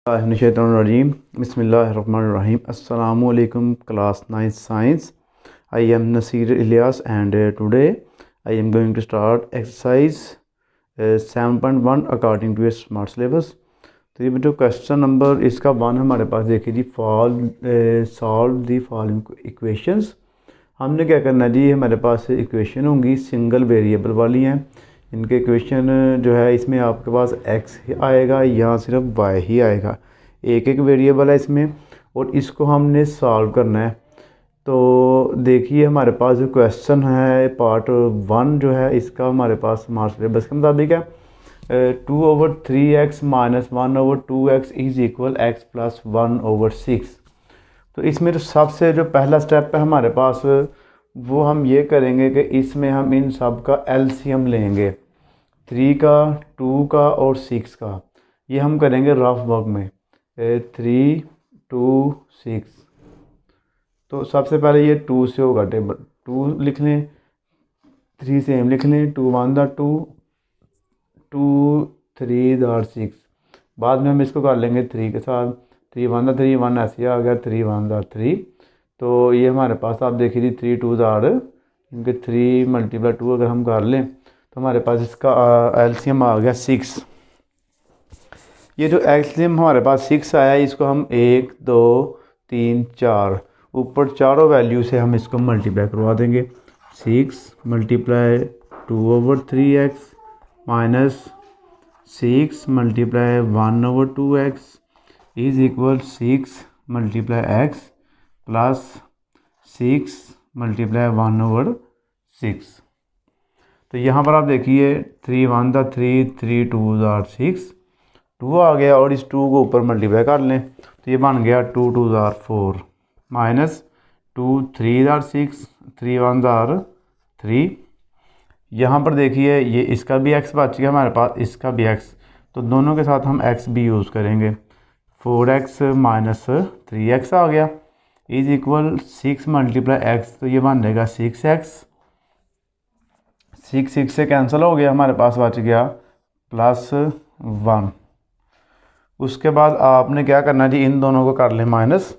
Rajim. Bismillahirrahmanirrahim. Assalamu alaikum class 9 science. I am Nasir Ilyas and today I am going to start exercise 7.1 according to a smart syllabus. तो ये बच्चों question number इसका 1 हमारे पास देखिए जी solve the following equations. हमने क्या करना है जी, हमारे पास इक्वेशन होंगी सिंगल वेरिएबल वाली हैं। इनके इक्वेशन जो है इसमें आपके पास x आएगा, यहाँ सिर्फ y ही आएगा। एक एक वेरिएबल है इसमें और इसको हमने सॉल्व करना है। तो देखिए हमारे पास जो क्वेश्चन है पार्ट 1 जो है इसका हमारे पास स्मार्ट सिलेबस के मुताबिक है 2/3x minus 1/2x is equal x plus 1/6। तो इसमें जो सबसे जो पहला स्टेप है हमारे पास वो हम ये करेंगे कि इसमें हम इन सब का एलसीएम लेंगे, 3 का, 2 का और 6 का। ये हम करेंगे रफ वर्क में 3, 2, 6। तो सबसे पहले ये 2 से होगा, टेबल 2 लिख लें, 3 सेम लिख लें, 2 1 2, 2 3 6। बाद में हम इसको कर लेंगे 3 के साथ, 3 1 3 1 ऐसे आ गया, 3 1 3। तो ये हमारे पास आप देखिए जी 3 2 इनके 3 × 2 अगर हम कर लें तो हमारे पास इसका एलसीएम आ गया 6। ये जो एलसीएम हमारे पास 6 आया इसको हम 1 2 3 4 ऊपर चारों वैल्यू से हम इसको मल्टीप्लाई करवा देंगे। 6 × 2/3x minus 6 × 1/2x is equal 6 × x plus 6 × 1/6। तो यहाँ पर आप देखिए 3 1 3, 3 2 6, 2 आ गया और इस 2 को ऊपर मल्टीप्लाई कर लें तो ये बन गया 2 2 4 माइनस 2 3 6, 3 1 3। यहाँ पर देखिए ये इसका भी x बच गया हमारे पास, इसका भी x, तो दोनों के साथ हम x भी यूज़ करेंगे। 4x माइनस 3x आ गया इज इक्वल 6 × x, तो ये बन जाएगा 6x। 6 से कैंसिल हो गया, हमारे पास बच गया प्लस 1। उसके बाद आपने क्या करना है जी, इन दोनों को कर लें माइनस,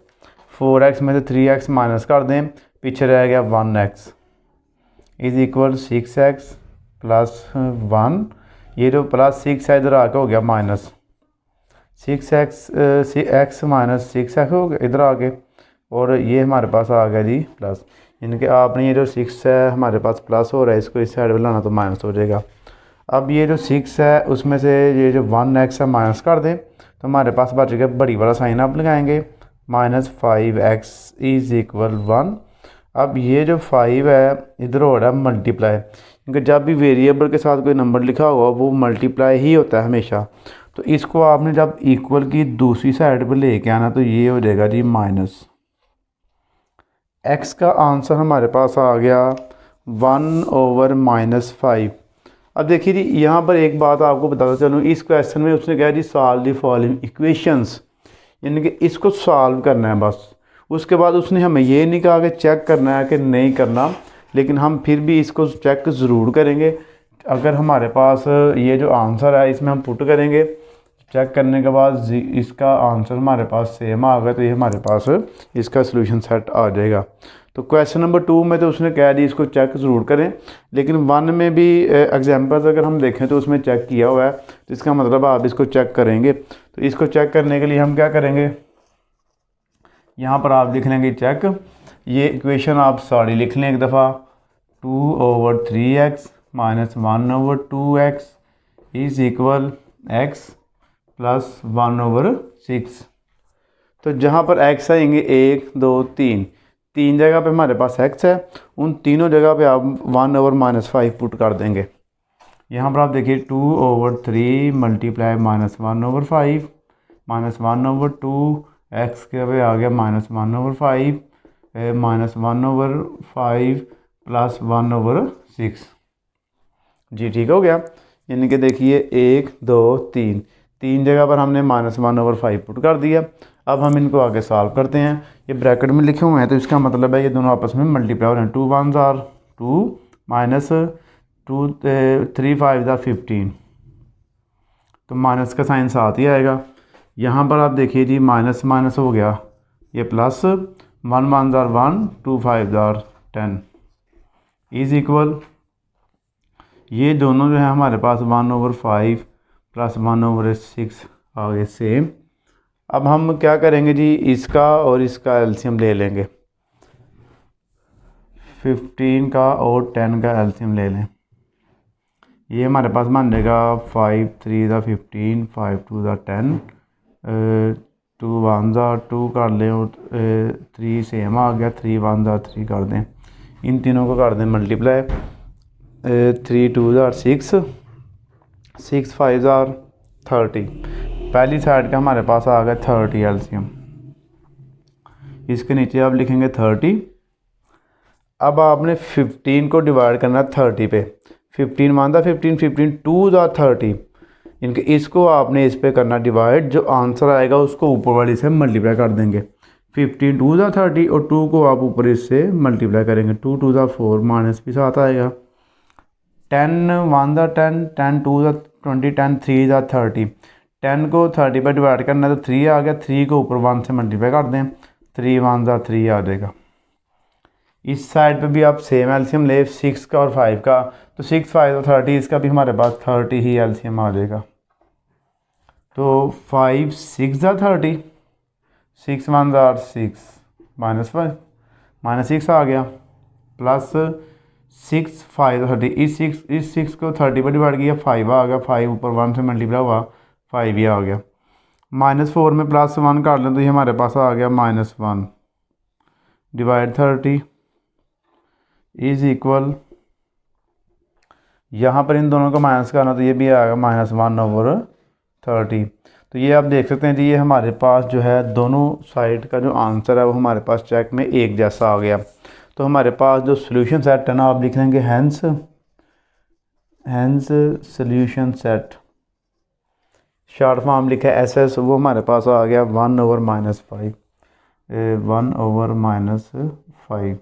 4x में से 3x माइनस कर दें, पीछे रह गया 1x is equal 6x plus 1। ये जो प्लस 6 है इधर आके हो गया माइनस 6x माइनस 6x हो गया इधर आके, और ये हमारे पास आ गया जी प्लस। इनके आपने ये जो 6 है हमारे पास प्लस हो रहा है, इसको इस साइड में लाना तो माइनस हो जाएगा। अब ये जो 6 है उसमें से ये जो 1x है माइनस कर दें तो हमारे पास बच गया, बड़ी वाला साइन आप लगाएंगे, माइनस 5x इज इक्वल 1। अब ये जो 5 है इधर हो रहा है मल्टीप्लाई, क्योंकि जब भी वेरिएबल के साथ कोई नंबर लिखा हुआ वो मल्टीप्लाई ही होता है हमेशा। तो इसको आपने जब इक्वल की दूसरी साइड पर लेके आना तो ये हो जाएगा जी माइनस। x का आंसर हमारे पास आ गया 1/-5। अब देखिए जी यहाँ पर एक बात आपको बताता चलूँ, इस क्वेश्चन में उसने कहा जी सॉल्व द फॉलोइंग इक्वेशंस, यानी कि इसको सॉल्व करना है बस। उसके बाद उसने हमें ये नहीं कहा कि चेक करना है कि नहीं करना, लेकिन हम फिर भी इसको चेक ज़रूर करेंगे। अगर हमारे पास ये जो आंसर है इसमें हम पुट करेंगे, चेक करने के बाद इसका आंसर हमारे पास सेम आ गया तो ये हमारे पास इसका सलूशन सेट आ जाएगा। तो क्वेश्चन नंबर 2 में तो उसने कह दी इसको चेक ज़रूर करें, लेकिन 1 में भी एग्जांपल्स अगर हम देखें तो उसमें चेक किया हुआ है, तो इसका मतलब आप इसको चेक करेंगे। तो इसको चेक करने के लिए हम क्या करेंगे, यहाँ पर आप लिख लेंगे चेक, ये इक्वेशन आप सारी लिख लें एक दफ़ा, 2/3x minus 1/2x is equal x plus 1/6। तो जहाँ पर x आएंगे 1 2 3 जगह पे हमारे पास x है, उन तीनों जगह पे आप 1/-5 पुट कर देंगे। यहाँ पर आप देखिए 2/3 मल्टीप्लाई माइनस 1/5 माइनस 1/2 x के पे आ गया माइनस 1/5 माइनस 1/5 प्लस 1/6 जी, ठीक हो गया। यानी कि देखिए 1 2 3 जगह पर हमने माइनस 1/5 पुट कर दिया। अब हम इनको आगे सॉल्व करते हैं। ये ब्रैकेट में लिखे हुए हैं तो इसका मतलब है ये दोनों आपस में मल्टीप्लाई हो रहे हैं। 2 1 2 माइनस 2 3 5 15, तो माइनस का साइन साथ ही आएगा। यहाँ पर आप देखिए जी माइनस माइनस हो गया, ये plus, 1 1 jar 1, 2 5 jar 10 is equal, ये दोनों जो है हमारे पास 1/5 प्लस 1/6 आ गए सेम। अब हम क्या करेंगे जी, इसका और इसका एलसीएम ले लेंगे, 15 का और 10 का एलसीएम ले लें। ये हमारे पास मान जाएगा 5 3 ज़ा 15, 5 2 ज़ा 10, 2 1 ज़ा 2 कर लें और 3 सेम आ गया, 3 1 ज़ा 3 कर दें, इन तीनों को कर दें मल्टीप्लाई, 3 2 ज़ा 6, 6 5 ज़ा 30। पहली साइड का हमारे पास आ गया 30 एलसीएम, इसके नीचे आप लिखेंगे 30। अब आपने 15 को डिवाइड करना 30 पे, 15 1 ज़ा 15, 15 2 ज़ा 30, इनके इसको आपने इस पे करना डिवाइड, जो आंसर आएगा उसको ऊपर वाली से मल्टीप्लाई कर देंगे। 15 2 ज़ा 30 और 2 को आप ऊपर इससे मल्टीप्लाई करेंगे, 2 2 ज़ा 4 माइनस भी साथ आएगा, 10 1 ज़ा 10, 10 2 ज़ा 20, 10 3 ज़ा 30, 10 को 30 पर डिवाइड करना है तो 3 आ गया, 3 को ऊपर 1 से मल्टीप्लाई कर दें, 3 1 ज़ा 3 आ जाएगा। इस साइड पे भी आप सेम एलसीएम ले 6 का और 5 का, तो 6 5 और 30, इसका भी हमारे पास 30 ही एलसीएम आ जाएगा। तो 5 6 ज़ा 30, 6 1 ज़ा 6 माइनस 5 माइनस 6 आ गया, प्लस 6 5 30, इस 6 को 30 पर डिवाइड किया, 5 आ गया, 5 ऊपर 1 से मल्टीप्लाई हुआ, 5 ही आ गया, -4 में +1 काट लें तो ये हमारे पास आ गया -1 डिवाइड 30 इज इक्वल, यहाँ पर इन दोनों को माइनस करना तो ये भी आएगा -1/30। तो ये आप देख सकते हैं जी, ये हमारे पास जो है दोनों साइड का जो आंसर है वो हमारे पास चेक में एक जैसा आ गया। तो हमारे पास जो सोल्यूशन सेट है ना, आप लिख लेंगे hence solution set, short form लिखा है SS, वो हमारे पास आ गया 1/-5, 1/-5।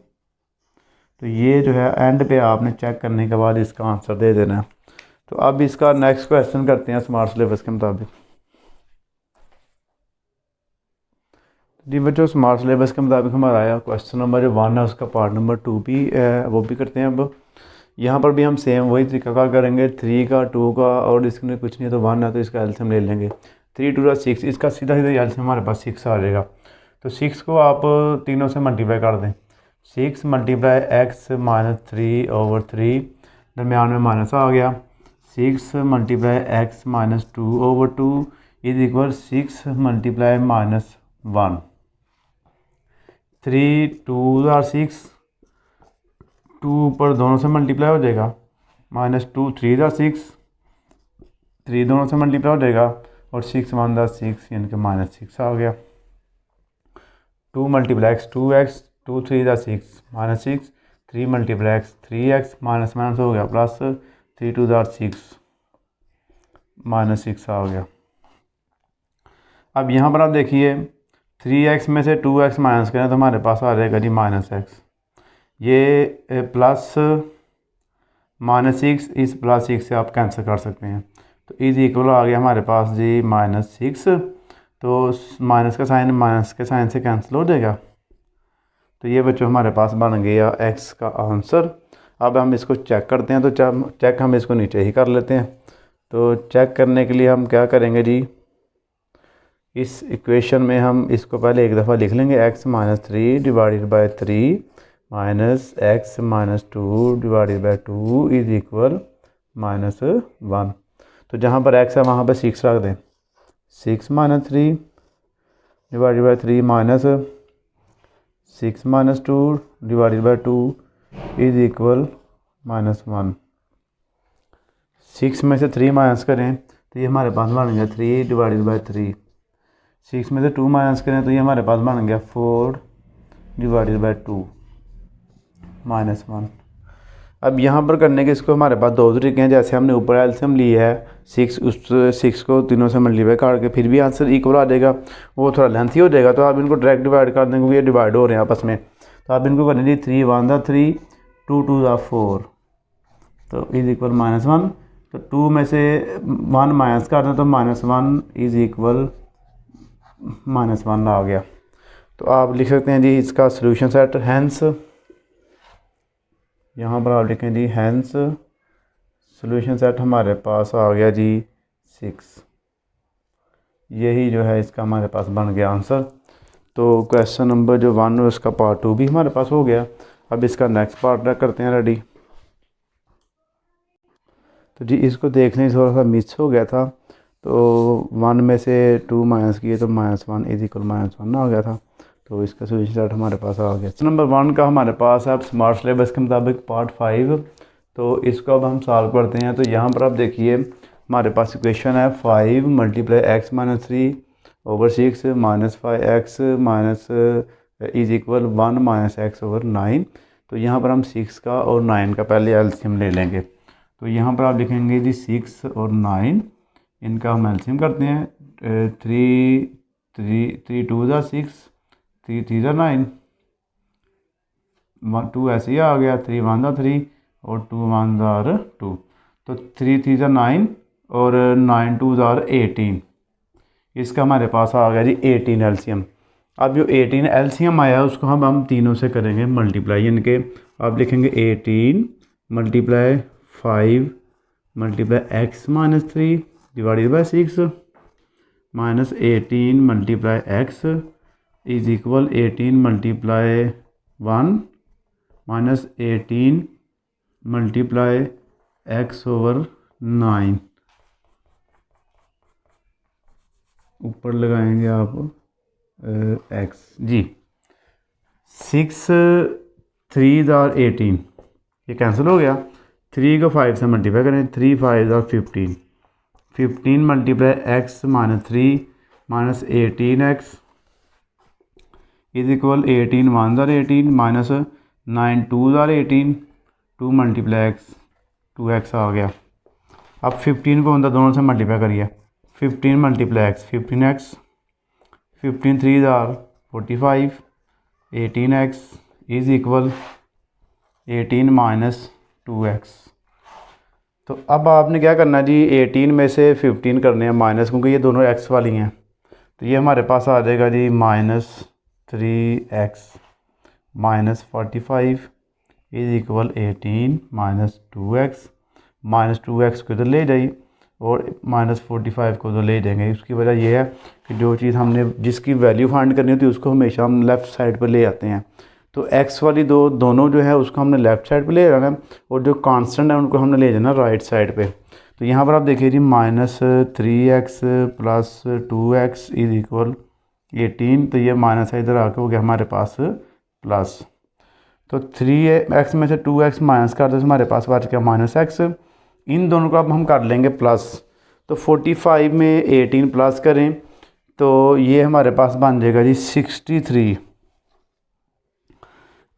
तो ये जो है एंड पे आपने चेक करने के बाद इसका आंसर दे देना है। तो अब इसका नेक्स्ट क्वेश्चन करते हैं स्मार्ट सिलेबस के मुताबिक। जी बच्चों, स्मार्ट सिलेबस के मुताबिक हमारा आया क्वेश्चन नंबर जो 1 है उसका पार्ट नंबर 2 भी वो भी करते हैं। अब यहाँ पर भी हम सेम वही तरीका करेंगे, 3 का 2 का और इसमें कुछ नहीं है तो 1 है तो इसका एलसीएम ले लेंगे, 3 2 6, इसका सीधा एलसीएम हमारे पास 6 आ जाएगा। तो 6 को आप तीनों से मल्टीप्लाई कर दें, 6 मल्टीप्लाई x -3/3, दरमियान में माइनस आ गया, 6 multiply x -2/2 is equal 6 multiply -1, 3 2 ज़ा 6, 2 ऊपर दोनों से मल्टीप्लाई हो जाएगा, -2 3 ज़ा 6, 3 दोनों से मल्टीप्लाई हो जाएगा और 6 1 ज़ा 6 यानी कि -6 आ गया, 2 मल्टीप्लाई x 2x, 2 3 ज़ा 6 -6, 3 multiply x 3x minus minus हो गया प्लस, 3 2 ज़ा 6 -6 आ गया। अब यहाँ पर आप देखिए 3x में से 2x माइनस करें तो हमारे पास आ जाएगा जी -x, ये प्लस -6 इस +6 से आप कैंसिल कर सकते हैं, तो इज इक्वल आ गया हमारे पास जी -6, तो माइनस का साइन माइनस के साइन से कैंसिल हो जाएगा। तो ये बच्चों हमारे पास बन गया x का आंसर। अब हम इसको चेक करते हैं, तो चेक हम इसको नीचे ही कर लेते हैं। तो चेक करने के लिए हम क्या करेंगे जी, इस इक्वेशन में हम इसको पहले एक दफ़ा लिख लेंगे, x -3 divided by 3 minus x -2 divided by 2 is equal -1। तो जहाँ पर x है वहाँ पर 6 रख दें, 6 -3 divided by 3 minus 6 -2 divided by 2 is equal -1। 6 में से 3 माइनस करें तो ये हमारे पास बन गया 3 डिवाइडेड बाय 3, 6 में से 2 माइनस करें तो ये हमारे पास बन गया 4 डिवाइडेड बाय 2 -1। अब यहाँ पर करने के इसको हमारे पास दो तरीके हैं, जैसे हमने ऊपर एलसीएम ली है 6, उस 6 को तीनों से मल्टीप्लाई करके फिर भी आंसर इक्वल आ जाएगा, वो थोड़ा लेंथी हो जाएगा, तो आप इनको डायरेक्ट डिवाइड कर देंगे क्योंकि ये डिवाइड हो रहे हैं आपस में। तो आप इनको करेंगे 3 1 ज़ा 3, 2 2 ज़ा 4, तो इज इक्वल -1। तो 2 में से 1 माइनस कर दें तो -1 इज इक्वल -1 आ गया। तो आप लिख सकते हैं जी इसका सोल्यूशन सेट, हैंस यहाँ पर आप लिखें जी हैंस सोल्यूशन सेट हमारे पास आ गया जी 6। यही जो है इसका हमारे पास बन गया आंसर। तो क्वेश्चन नंबर जो 1 उसका पार्ट 2 भी हमारे पास हो गया। अब इसका नेक्स्ट पार्ट करते हैं रेडी। तो जी इसको देखने से थोड़ा सा मिस हो गया था, तो 1 में से 2 माइनस किए तो -1 इज इक्वल -1 आ गया था। तो इसका सोल्यूशन सेट हमारे पास आ गया। नंबर 1 का हमारे पास है अब स्मार्ट सिलेबस के मुताबिक पार्ट 5। तो इसको अब हम सॉल्व करते हैं। तो यहाँ पर आप देखिए हमारे पास इक्वेशन है 5 × x - 3 / 6 -5x minus is equal 1 - x/9। तो यहाँ पर हम 6 का और 9 का पहले एलसीएम ले लेंगे। तो यहाँ पर आप लिखेंगे जी 6 और 9, इनका हम एलसीएम करते हैं। 3 2 ज़ा 6, 3 3 ज़ा 9, 2 ऐसे ही आ गया, 3 1 ज़ा 3 और 2 1 ज़ा 2। तो 3 3 ज़ा 9 और 9 2 ज़ा 18। इसका हमारे पास आ गया जी 18 एलसीएम। अब जो 18 एलसीएम आया उसको हम तीनों से करेंगे मल्टीप्लाई। इनके आप लिखेंगे 18 × 5 × x - 3 divided by 6 -18 × x is equal 18 × 1 -18 × x/9। ऊपर लगाएंगे आप x जी। 6 3 ज़ा 18, ये कैंसिल हो गया। 3 को 5 से मल्टीप्लाई करें, 3 5 ज़ा 15, 15 × x - 3 -18x इज इक्वल 18 1 ज़ा 18 -9 2 ज़ा 18, 2 × x 2x आ गया। अब 15 को अंदर दोनों से मल्टीप्लाई करिए, 15 × x 15x, 15 3 ज़ा 45, 18x इज इक्वल 18 - 2x। तो अब आपने क्या करना है जी, 18 में से 15 करने हैं माइनस, क्योंकि ये दोनों x वाली हैं। तो ये हमारे पास आ जाएगा जी -3x - 45 is equal 18 - 2x। -2x को इधर ले जाइए और -45 को तो ले जाएंगे। उसकी वजह यह है कि जो चीज़ हमने जिसकी वैल्यू फाइंड करनी होती है उसको हमेशा हम लेफ़्ट साइड पर ले आते हैं। तो x वाली दोनों जो है उसको हमने लेफ़्ट साइड पे ले जाना है और जो कांस्टेंट है उनको हमने ले जाना राइट साइड पे। तो यहाँ पर आप देखिए जी -3x + 2x इज इक्वल 18। तो ये माइनस है, इधर आके हो गया हमारे पास प्लस। तो 3x में से 2x माइनस कर दो तो हमारे पास बच गया -x। इन दोनों को अब हम कर लेंगे प्लस। तो 45 में 18 प्लस करें तो ये हमारे पास बन जाएगा जी 63।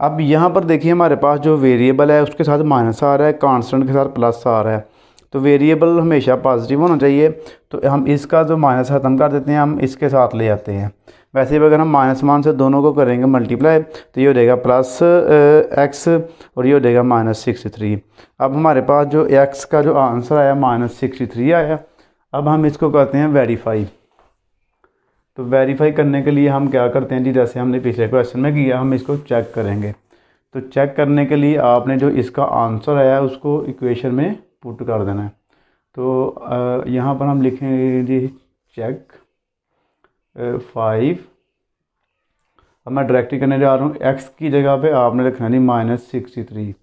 अब यहाँ पर देखिए हमारे पास जो वेरिएबल है उसके साथ माइनस आ रहा है, कांस्टेंट के साथ प्लस आ रहा है। तो वेरिएबल हमेशा पॉजिटिव होना चाहिए। तो हम इसका जो माइनस ख़त्म कर देते हैं, हम इसके साथ ले आते हैं। वैसे भी अगर हम -1 से दोनों को करेंगे मल्टीप्लाई तो ये हो जाएगा +x और ये हो जाएगा -63। अब हमारे पास जो x का जो आंसर आया -63 आया। अब हम इसको करते हैं वेरीफाई। तो वेरीफाई करने के लिए हम क्या करते हैं जी, जैसे हमने पिछले क्वेश्चन में किया, हम इसको चेक करेंगे। तो चेक करने के लिए आपने जो इसका आंसर आया है उसको इक्वेशन में पुट कर देना है। तो यहाँ पर हम लिखेंगे जी चेक 5। अब मैं डायरेक्टली करने जा रहा हूँ, x की जगह पे आपने रखना जी -63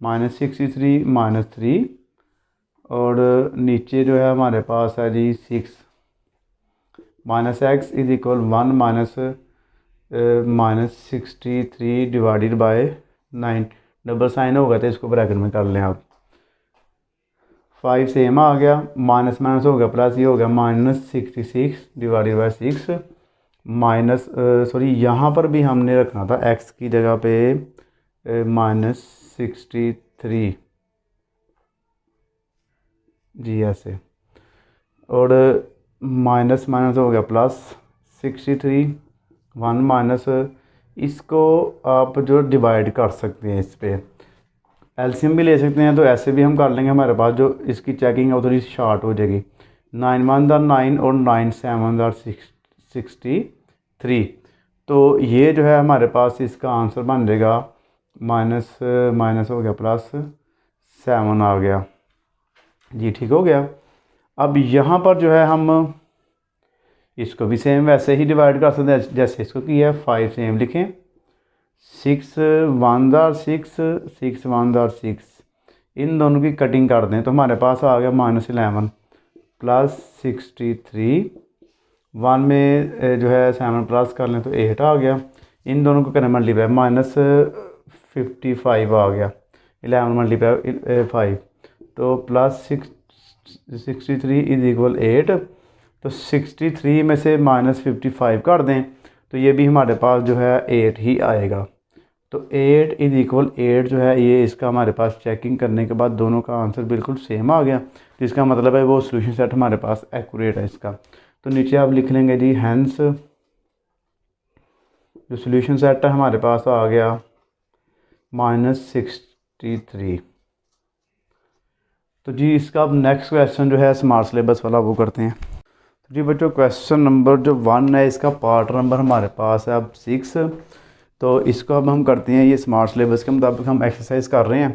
-3 और नीचे जो है हमारे पास है जी 6 -x is equal 1 -63 divided by 9। Double sign होगा तो इसको ब्रैकेट में कर लें आप। 5 सेम आ गया, माइनस माइनस हो गया प्लस, ये हो गया -66 डिवाइडेड बाय 6 यहाँ पर भी हमने रखना था x की जगह पे -63 जी ऐसे, और माइनस माइनस हो गया +63 1 माइनस, इसको आप जो डिवाइड कर सकते हैं, इस पर एलसीएम भी ले सकते हैं। तो ऐसे भी हम कर लेंगे, हमारे पास जो इसकी चेकिंग है वो थोड़ी शॉर्ट हो जाएगी। 9 1 9 और 9 7 60 3। तो ये जो है हमारे पास इसका आंसर बन जाएगा माइनस माइनस हो गया प्लस 7 आ गया जी। ठीक हो गया। अब यहाँ पर जो है हम इसको भी सेम वैसे ही डिवाइड कर सकते हैं जैसे इसको किया है। 5 सेम लिखें। 6 1 जार 6 6 1 जार 6, इन दोनों की कटिंग कर दें तो हमारे पास आ गया -11 प्लस 63। 1 में जो है 7 प्लस कर लें तो 8 आ गया। इन दोनों को करें मल्टीप्लाई -55 आ गया। 11 मल्टीप्लाई 5 तो प्लस 63 इज इक्वल 8। तो 63 में से -55 कर दें तो ये भी हमारे पास जो है 8 ही आएगा। तो 8 इज इक्वल 8 जो है ये इसका हमारे पास चेकिंग करने के बाद दोनों का आंसर बिल्कुल सेम आ गया। तो इसका मतलब है वो सोल्यूशन सेट हमारे पास एक्यूरेट है इसका। तो नीचे आप लिख लेंगे जी हैंस जो सोल्यूशन सेट है हमारे पास आ गया -63। तो जी इसका अब नेक्स्ट क्वेश्चन जो है स्मार्ट सिलेबस वाला वो करते हैं। तो जी बच्चों क्वेश्चन नंबर जो 1 है इसका पार्ट नंबर हमारे पास है अब 6। तो इसको अब हम करते हैं ये स्मार्ट सिलेबस के मुताबिक हम एक्सरसाइज कर रहे हैं।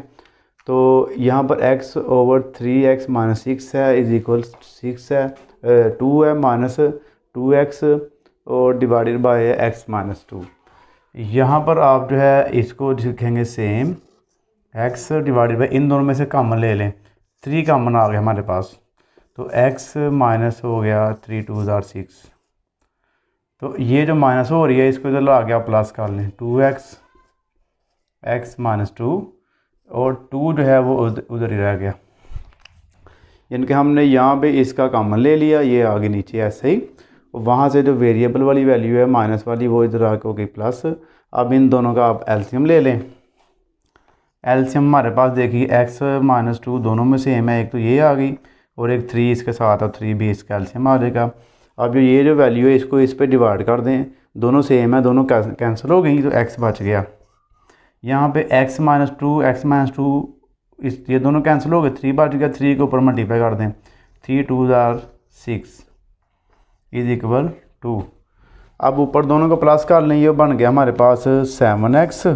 तो यहाँ पर x/3x - 6 है इज इक्वल 6 है 2 है -2x और डिवाइडेड बाय x - 2। यहाँ पर आप जो है इसको लिखेंगे सेम x डिवाइडेड बाय इन दोनों में से कॉमन ले लें। 3 कॉमन आ गया हमारे पास तो x माइनस हो गया 3 2 जार 6। तो ये जो माइनस हो रही है इसको इधर ला के आप प्लस कर लें 2x x - 2 और 2 जो है वो उधर ही रह गया। यानी कि हमने यहाँ पे इसका कॉमन ले लिया ये आगे नीचे ऐसे ही। वहाँ से जो वेरिएबल वाली वैल्यू है माइनस वाली वो इधर आके हो गई प्लस। अब इन दोनों का आप एलसीएम ले लें। एलसीएम हमारे पास देखिए x - 2 दोनों में सेम है। एक तो ये आ गई और एक 3 इसके साथ अब 3 भी इसका एलसीएम आ जाएगा। अब ये जो वैल्यू है इसको इस पे डिवाइड कर दें। दोनों सेम है दोनों कैंसिल हो गई तो x बच गया। यहाँ पे x - 2 इस ये दोनों कैंसिल हो गए 3 बच गया। 3 के ऊपर मल्टीप्लाई कर दें 3 2 जार 6 इज इक्वल 2। अब ऊपर दोनों को प्लस कर लें ये बन गया हमारे पास 7x।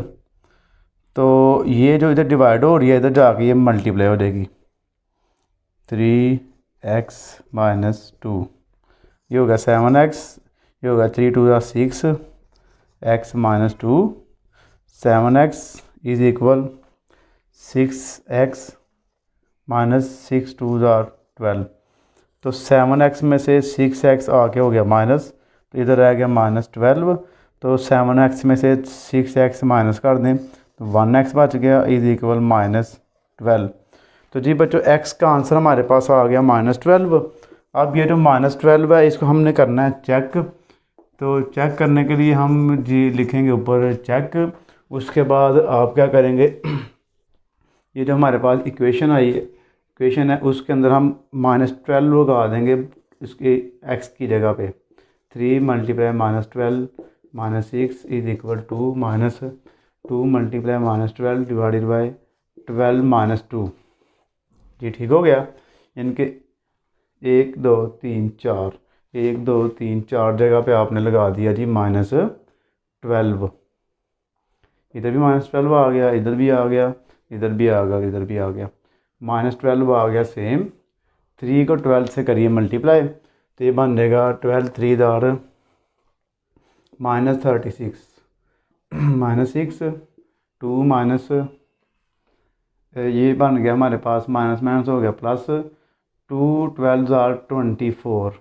तो ये जो इधर डिवाइड हो रही है इधर जाके ये मल्टीप्लाई हो जाएगी 3x - 2 ये होगा 7x ये होगा 3 2 jar 6 x - 2 7x is equal 6x - 6 2 jar 12। तो 7x में से 6x आके हो गया माइनस तो इधर रह गया -12। तो 7x में से 6x माइनस कर दें तो 1x बच गया इज इक्वल -12। तो जी बच्चों x का आंसर हमारे पास आ गया -12। अब ये जो -12 है इसको हमने करना है चेक। तो चेक करने के लिए हम जी लिखेंगे ऊपर चेक। उसके बाद आप क्या करेंगे ये जो हमारे पास इक्वेशन आई है इक्वेशन है उसके अंदर हम -12 लगा देंगे इसके x की जगह पे। 3 multiply -12 - 6 is equal to -2 multiply -12 divided by 12 - 2 जी। ठीक हो गया। इनके 1 2 3 4 1 2 3 4 जगह पे आपने लगा दिया जी -12। इधर भी -12 आ गया इधर भी आ गया इधर भी आ गया इधर भी आ गया -12 आ गया सेम। 3 को 12 से करिए मल्टीप्लाई तो ये बन जाएगा 12 3 दार -36 -6 2 माइनस ये बन गया हमारे पास माइनस माइनस हो गया प्लस 2 12 जार 24।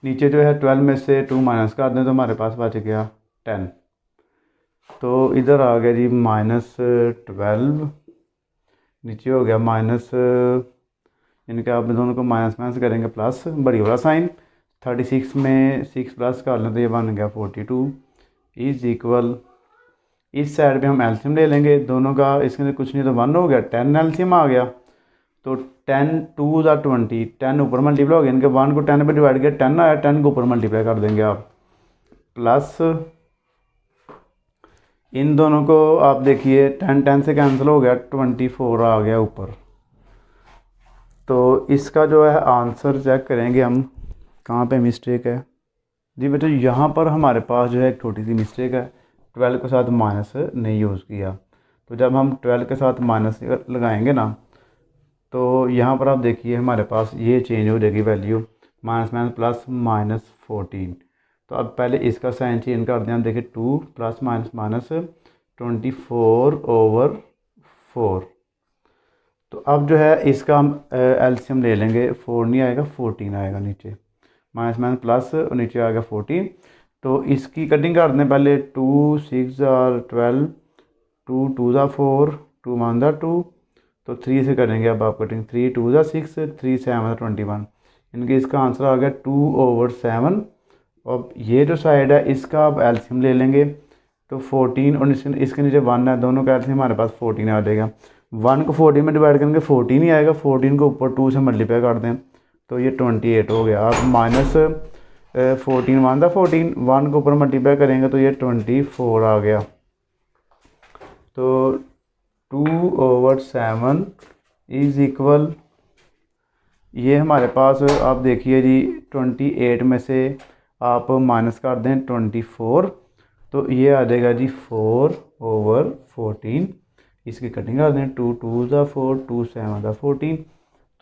नीचे जो है 12 में से 2 माइनस कर दें तो हमारे पास बच गया 10। तो इधर आ गया जी -12 नीचे हो गया माइनस इनके आप दोनों को माइनस माइनस करेंगे प्लस बड़ी वाला साइन 36 में 6 प्लस कर लें तो ये बन गया 42 इज इक्वल। इस साइड पे हम एलसीएम ले लेंगे दोनों का इसके अंदर कुछ नहीं तो 1 हो गया 10 एलसीएम आ गया। तो 10 2 जार 20 10 ऊपर मल्टीप्लाई हो गया इनके 1 को 10 पे डिवाइड किया 10 आया 10 को ऊपर मल्टीप्लाई कर देंगे आप प्लस इन दोनों को आप देखिए 10 10 से कैंसिल हो गया 24 आ गया ऊपर। तो इसका जो है आंसर चेक करेंगे हम कहाँ पे मिस्टेक है। जी बेटा यहाँ पर हमारे पास जो है एक छोटी सी मिस्टेक है, 12 के साथ माइनस नहीं यूज़ किया। तो जब हम 12 के साथ माइनस लगाएंगे ना, तो यहाँ पर आप देखिए हमारे पास ये चेंज हो जाएगी value, minus minus plus minus 14। तो अब पहले इसका साइन चेंज कर दें, हम देखिए 2 प्लस माइनस माइनस 24/4। तो अब जो है इसका हम एलसीएम ले लेंगे, 4 नहीं आएगा 14 आएगा नीचे, माइनस माइनस प्लस और नीचे आएगा 14। तो इसकी कटिंग कर दें पहले, 2 6 12, 2 2 4, 2 1 2, तो 3 से करेंगे अब आप कटिंग, 3 2 6, 3 7 21। इनके इसका आंसर आ गया 2/7। अब ये जो साइड है इसका अब एलसीएम ले लेंगे, तो 14 और इसके नीचे 1 है, दोनों का एलसीएम हमारे पास 14 आ जाएगा। 1 को 14 में डिवाइड करेंगे 14 ही आएगा, 14 को ऊपर 2 से मल्टीप्लाई कर दें तो ये 28 हो गया। अब माइनस 14 1 14, 1 को ऊपर मल्टीप्लाई करेंगे तो ये 24 आ गया। तो 2/7 इज़ इक्वल, ये हमारे पास आप देखिए जी 28 में से आप माइनस कर दें 24, तो ये आ जाएगा जी 4/14। इसकी कटिंग कर दें, 2 2 4, 2 7 14।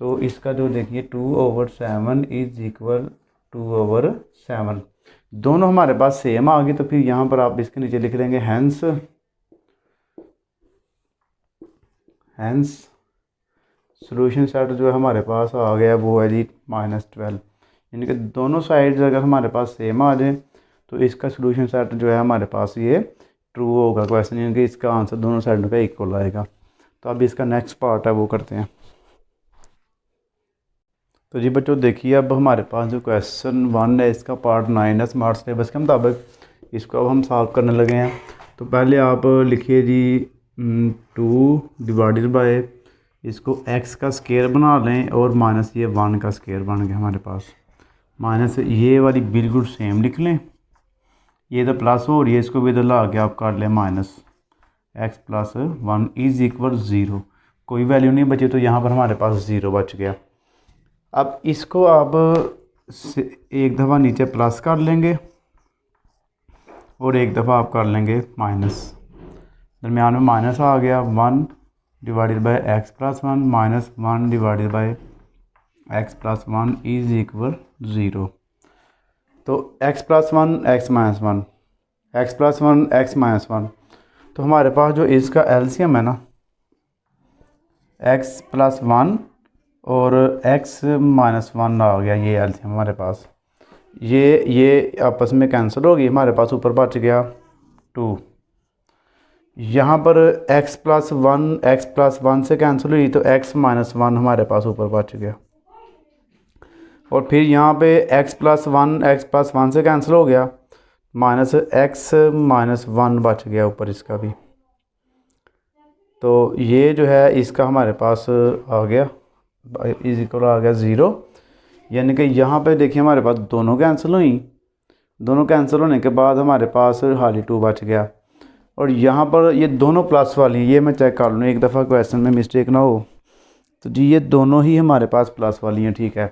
तो इसका जो देखिए 2/7 इज़ इक्वल 2/7। दोनों हमारे पास सेम आ गई, तो फिर यहाँ पर आप इसके नीचे लिख देंगे हैंस सॉल्यूशन सेट जो है हमारे पास आ गया वो है जी -12। यानी कि दोनों साइड्स अगर हमारे पास सेम आ जाए तो इसका सॉल्यूशन सेट जो है हमारे पास ये ट्रू होगा क्वेश्चन, यानी कि इसका आंसर दोनों साइडों का इक्वल आएगा। तो अब इसका नेक्स्ट पार्ट है वो करते हैं। तो जी बच्चों देखिए अब हमारे पास जो क्वेश्चन 1 है इसका पार्ट 9 है स्मार्ट सिलेबस के मुताबिक, इसको अब हम सॉल्व करने लगे हैं। तो पहले आप लिखिए जी 2 डिवाइडेड बाय, इसको x का स्केयर बना लें और माइनस ये 1 का स्केयर बन गया हमारे पास, माइनस ये वाली बिल्कुल सेम लिख लें, ये तो प्लस हो रही है इसको भी इधर ला के आप कर लें माइनस x + 1 इज़ इक्वल 0। कोई वैल्यू नहीं बची तो यहाँ पर हमारे पास 0 बच गया। अब इसको आप एक दफ़ा नीचे प्लस कर लेंगे और एक दफ़ा आप कर लेंगे माइनस, दरमियान में माइनस आ गया, 1 divided by x + 1 minus 1 divided by x + 1 is equal 0। तो x + 1 x - 1, x + 1 x - 1, तो हमारे पास जो इसका एलसीएम है ना x + 1 और x - 1 आ गया, ये एलसीएम हमारे पास, ये आपस में कैंसिल हो गई, हमारे पास ऊपर बच गया 2। यहाँ पर x + 1 से कैंसिल हुई तो x - 1 हमारे पास ऊपर बच गया, और फिर यहाँ पे x + 1 से कैंसिल हो गया, माइनस x - 1 बच गया ऊपर इसका भी। तो ये जो है इसका हमारे पास आ गया इज इक्वल आ गया 0। यानी कि यहाँ पे देखिए हमारे पास दोनों कैंसिल हुई, दोनों कैंसिल होने के बाद हमारे पास खाली 2 बच गया, और यहाँ पर ये दोनों प्लस वाली, ये मैं चेक कर लूँ एक दफ़ा क्वेश्चन में मिस्टेक ना हो। तो जी ये दोनों ही हमारे पास प्लस वाली हैं, ठीक है।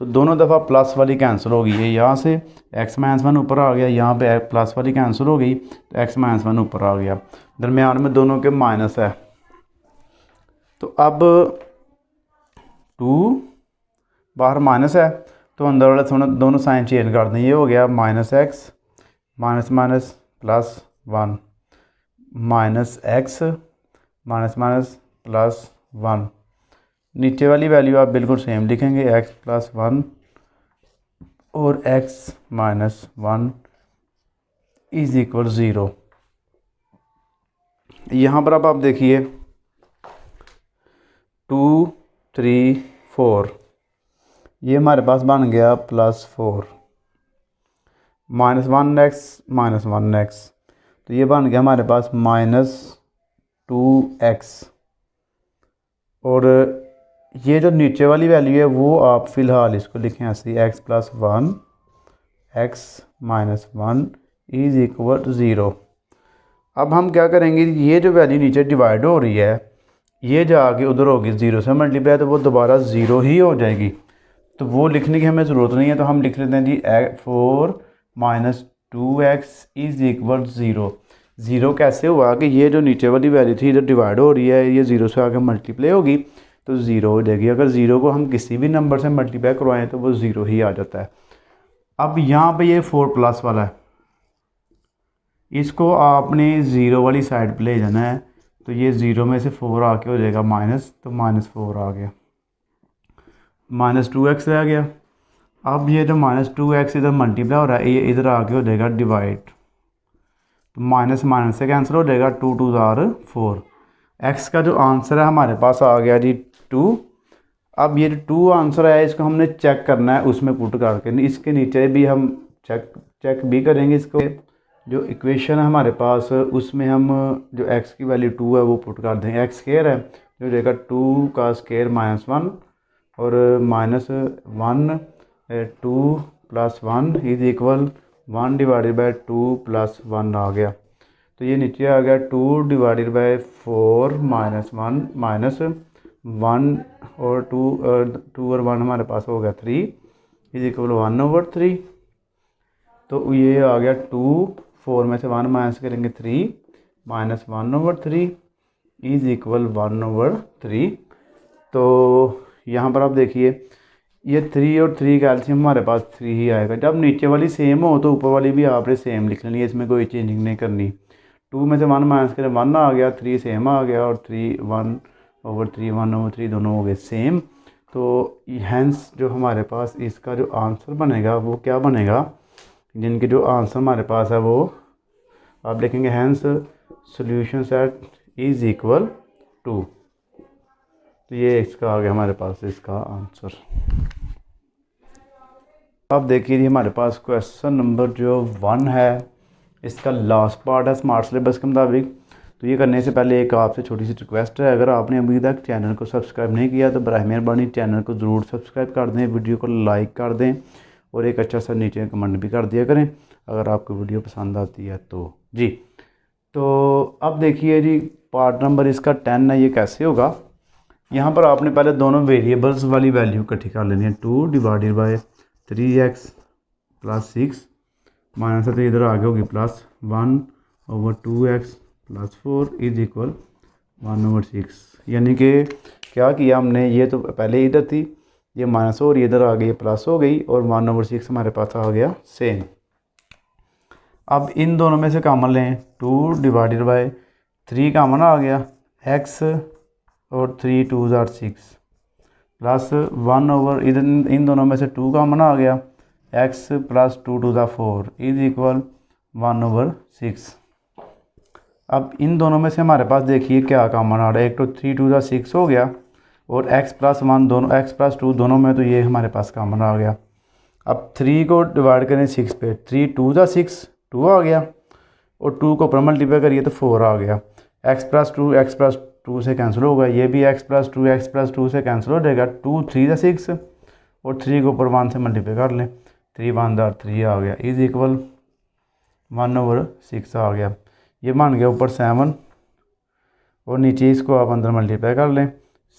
तो दोनों दफ़ा प्लस वाली कैंसिल हो गई है, यहाँ से x - 1 ऊपर आ गया, यहाँ पे प्लस वाली कैंसिल हो गई तो x - 1 ऊपर आ गया, दरमियान में दोनों के माइनस है। तो अब 2 बाहर माइनस है तो अंदर वाले दोनों साइन चेंज कर दें, ये हो गया -x minus plus 1 -x plus 1। नीचे वाली वैल्यू आप बिल्कुल सेम लिखेंगे, x + 1 और x - 1 इज़ इक्वल 0। यहाँ पर अब आप देखिए 2 3 4, ये हमारे पास बन गया +4, -1x 1x, तो ये बन गया हमारे पास -2x। और ये जो नीचे वाली वैल्यू है वो आप फ़िलहाल इसको लिखें ऐसे, x + 1 x - 1 इज़ इक्वल 0। अब हम क्या करेंगे, ये जो वैल्यू नीचे डिवाइड हो रही है ये जाके उधर होगी 0 से मल्टीप्लाई, तो वो दोबारा 0 ही हो जाएगी, तो वो लिखने की हमें ज़रूरत नहीं है। तो हम लिख लेते हैं जी 4 minus 2x is equal 0। Zero कैसे हुआ कि ये जो नीचे वाली वैल्यू थी इधर डिवाइड हो रही है, ये ज़ीरो से आगे मल्टीप्लाई होगी तो ज़ीरो हो जाएगी। अगर ज़ीरो को हम किसी भी नंबर से मल्टीप्लाई करवाएं तो वो ज़ीरो ही आ जाता है। अब यहाँ पे ये 4 प्लस वाला है, इसको आपने ज़ीरो वाली साइड पे ले जाना है, तो ये ज़ीरो में से 4 आके हो जाएगा माइनस, तो -4 आ गया, -2x रह गया। अब ये जो -2x इधर मल्टीप्लाई हो रहा है, ये इधर आके हो जाएगा डिवाइड, तो माइनस माइनस से कैंसिल हो जाएगा, 2 2 ज़ार 4। x का जो आंसर है हमारे पास आ गया जी 2। अब ये 2 आंसर है, इसको हमने चेक करना है उसमें पुट करके, इसके नीचे भी हम चेक भी करेंगे इसको। जो इक्वेशन है हमारे पास उसमें हम जो x की वैल्यू 2 है वो पुट कर देंगे। x स्क्वायर है जो देगा 2 का स्क्वायर -1 और -1 2 + 1 इज इक्वल 1 डिवाइडेड बाई 2 + 1 आ गया। तो ये नीचे आ गया 2 डिवाइडेड बाई 4 -1 -1 और 2 और 1 हमारे पास हो गया 3 इज इक्वल 1/3। तो ये आ गया 2, 4 में से 1 माइनस करेंगे 3 -1/3 इज इक्वल 1/3। तो यहाँ पर आप देखिए ये 3 और 3 का एलसीएम हमारे पास 3 ही आएगा। जब नीचे वाली सेम हो तो ऊपर वाली भी आपने सेम लिख लेनी है, इसमें कोई चेंजिंग नहीं करनी। 2 में से 1 माइनस करें 1 आ गया, 3 सेम आ गया और 3 1/3 1/3 दोनों हो गए सेम। तो हैंस जो हमारे पास इसका जो आंसर बनेगा वो क्या बनेगा, जिनके जो आंसर हमारे पास है वो आप देखेंगे hence solution set is equal 2। तो ये इसका आ गया हमारे पास इसका आंसर। अब देखिए जी हमारे पास क्वेश्चन नंबर जो 1 है, इसका लास्ट पार्ट है स्मार्ट सिलेबस के मुताबिक। तो ये करने से पहले एक आपसे छोटी सी रिक्वेस्ट है, अगर आपने अभी तक चैनल को सब्सक्राइब नहीं किया तो बराए मेहरबानी चैनल को ज़रूर सब्सक्राइब कर दें, वीडियो को लाइक कर दें और एक अच्छा सा नीचे कमेंट भी कर दिया करें अगर आपको वीडियो पसंद आती है तो जी। तो अब देखिए जी पार्ट नंबर इसका 10 है, ये कैसे होगा। यहाँ पर आपने पहले दोनों वेरिएबल्स वाली वैल्यू इकट्ठी कर लेनी है। 2 डिवाइडेड बाई 3x + 6 माइनस है तो इधर आगे होगी +1/2x + 4 इज इक्वल 1/6। यानी कि क्या किया हमने, ये तो पहले इधर थी, ये माइनस हो रही है, इधर आ गई प्लस हो गई और 1/6 हमारे पास आ गया सेम। अब इन दोनों में से कॉमन लें, 2 डिवाइडेड बाई 3 कॉमन आ गया, x और 3 2 ज़ार 6 प्लस 1 इधर इन दोनों में से 2 कॉमन आ गया, x + 2 2 ज़ार 4 इज इक्वल 1/6। अब इन दोनों में से हमारे पास देखिए क्या कॉमन आ रहा है, एक तो 3 2 ज़ार 6 हो गया और x + 1 दोनों x + 2 दोनों में, तो ये हमारे पास कॉमन आ गया। अब 3 को डिवाइड करें 6 पे, 3 2 ज़ार 6 2 आ गया और 2 को ऊपर मल्टीप्लाई करिए तो 4 आ गया। x + 2 से कैंसिल होगा, ये भी x + 2 से कैंसिल हो जाएगा। 2 3 ज़ार 6 और 3 को ऊपर 1 से मल्टीप्लाई कर लें, 3 1 ज़ार 3 आ गया इज इक्वल 1/6 आ गया। ये बन गया ऊपर 7 और नीचे इसको आप अंदर मल्टीप्लाई कर लें,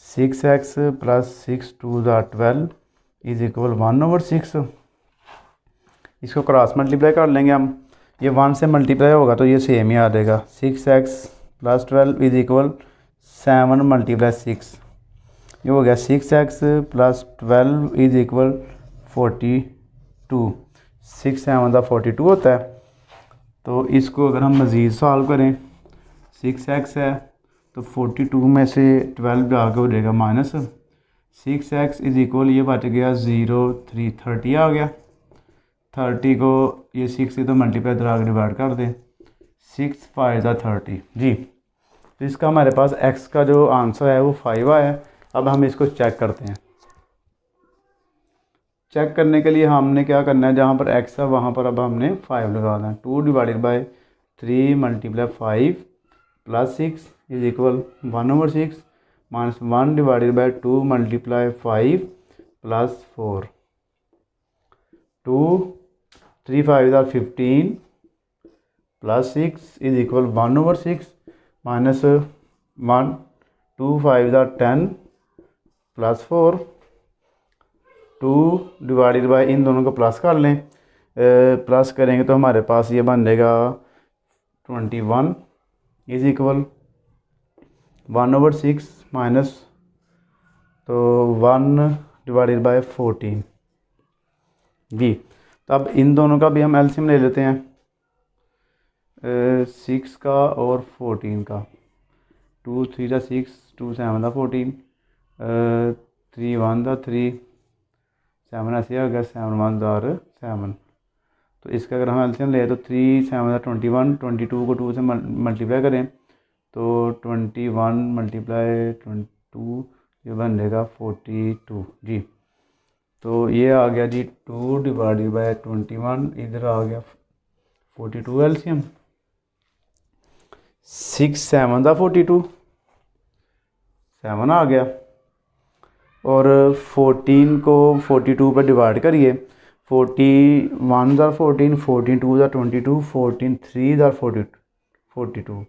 6x + 6 2 ज़ार 12 इज इक्वल 1/6। इसको क्रॉस मल्टीप्लाई कर लेंगे हम, ये 1 से मल्टीप्लाई होगा तो ये सेम ही आ जाएगा। 6x + 12 इज इक्वल 7 × 6, ये हो गया 6x + 12 इज इक्वल 42। 6 7 42 होता है। तो इसको अगर हम मज़ीद सॉल्व करें, 6x है तो 42 में से 12 आगे हो जाएगा माइनस, 6x इज इक्वल ये बच गया 0 3 30 आ गया। 30 को ये 6 से तो मल्टीप्लाई इधर आगे डिवाइड कर दें, 6 5 ज़ार 30 जी। तो इसका हमारे पास x का जो आंसर है वो 5 आया। अब हम इसको चेक करते हैं। चेक करने के लिए हमने क्या करना है, जहाँ पर x है वहाँ पर अब हमने 5 लगाना है। 2 divided by 3 × 5 + 6 is equal 1/6 minus 1 divided by 2 × 5 + 4, 2 3 5 ज़ार 15 + 6 इज इक्वल 1/6 माइनस 1 2 5 ज़ार 10 + 4, 2 डिवाइडेड बाई इन दोनों को प्लस कर लें, प्लस करेंगे तो हमारे पास ये बन जाएगा 21 इज इक्वल 1/6 माइनस तो 1/14 जी। तो अब इन दोनों का भी हम एलसीएम ले लेते हैं, 6 का और 14 का। 2 3 दा 6, 2 7 दा 14, 3 1 दा 3, 7 ऐसे आ गया, 7 1 दा 7। तो इसका अगर हम एलसीएम ले तो 3 7 दा 21, 22 को 2 से मल्टीप्लाई करें तो 21 मल्टीप्लाई 22 ये बन जाएगा 42 जी। तो ये आ गया जी 2/21, इधर आ गया 42 एलसीएम। 6 7 दा 42, 7 आ गया, और 14 को 42 पर डिवाइड करिए, 41 दा 14, 14 2 दा 22, 14 3 दा 42।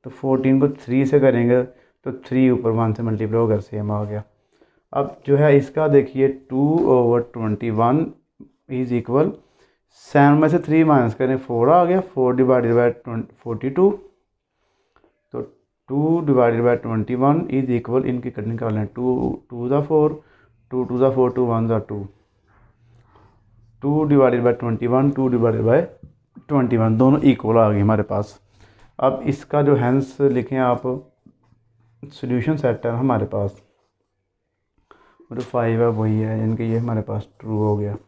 तो 14 को 3 से करेंगे तो 3 ऊपर 1 से मल्टीप्लाई होकर सेम आ गया। अब जो है इसका देखिए 2/21 इज इक्वल 7 में से 3 माइनस करें 4 आ गया, 4/42। तो 2/21 इज इक्वल, इनकी कटिंग निकाल लें, 2 2 दा 4, 2 2 दा 4, 2 1 दा 2, 2/21, 2/21 दोनों इक्वल आ गए हमारे पास। अब इसका जो हैंस लिखें आप, सॉल्यूशन सेट है हमारे पास, और 5 है वही है, इनके ये हमारे पास ट्रू हो गया। तो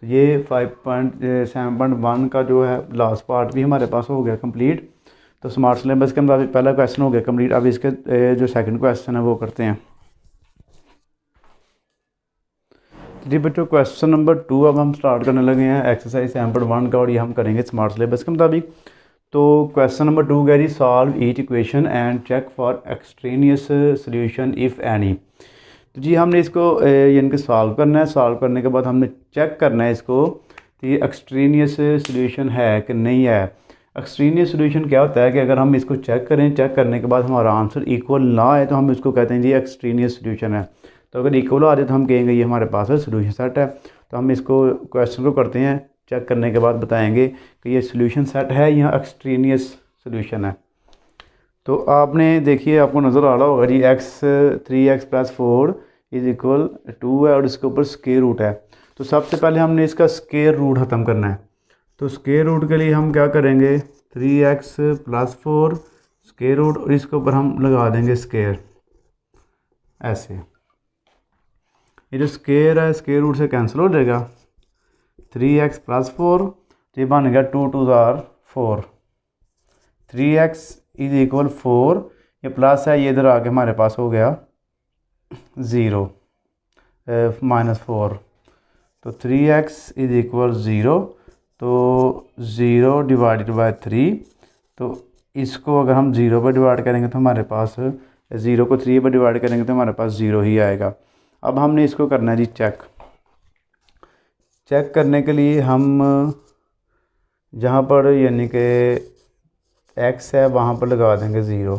ये 5.7.1 का जो है लास्ट पार्ट भी हमारे पास हो गया कंप्लीट। तो स्मार्ट सिलेबस के मुताबिक पहला क्वेश्चन हो गया कंप्लीट। अब इसके जो सेकंड क्वेश्चन है वो करते हैं जी बच्चों। क्वेश्चन नंबर 2 अब हम स्टार्ट करने लगे हैं एक्सरसाइज 7.1 का, और ये हम करेंगे स्मार्ट सिलेबस के मुताबिक। तो क्वेश्चन नंबर 2 कह रही solve each equation and check for extraneous solution if any. तो जी हमने इसको यानी कि सॉल्व करना है, सॉल्व करने के बाद हमने चेक करना है इसको कि एक्सट्रेनियस सोल्यूशन है कि नहीं है। एक्सट्रेनियस सोल्यूशन क्या होता है कि अगर हम इसको चेक करें, चेक करने के बाद हमारा आंसर इक्वल ना आए तो हम इसको कहते हैं जी एक्सट्रेनियस सोल्यूशन है। तो अगर इक्वल आ जाए तो हम कहेंगे ये हमारे पास है सोल्यूशन सेट है। तो हम इसको क्वेश्चन को करते हैं, चेक करने के बाद बताएंगे कि ये सोल्यूशन सेट है या एक्सट्रेनियस सोल्यूशन है। तो आपने देखिए, आपको नज़र आ रहा होगा जी 3x + 4 इज इक्वल 2 है, और इसके ऊपर स्क्वायर रूट है। तो सबसे पहले हमने इसका स्क्वायर रूट ख़त्म करना है। तो स्क्वायर रूट के लिए हम क्या करेंगे, 3x + 4 स्क्वायर रूट, और इसके ऊपर हम लगा देंगे स्क्वायर ऐसे। ये जो स्क्वायर है स्क्वायर रूट से कैंसिल हो जाएगा। 3x + 4 ये बन गया 2 2 * 4, 3x इज इक्वल 4, ये प्लस है, ये इधर आके हमारे पास हो गया 0 -4। तो 3x इज इक्वल 0, तो 0/3। तो इसको अगर हम 0 पर डिवाइड करेंगे तो हमारे पास 0 को 3 पर डिवाइड करेंगे तो हमारे पास 0 ही आएगा। अब हमने इसको करना है जी चेक। चेक करने के लिए हम जहाँ पर यानी कि x है वहाँ पर लगा देंगे 0।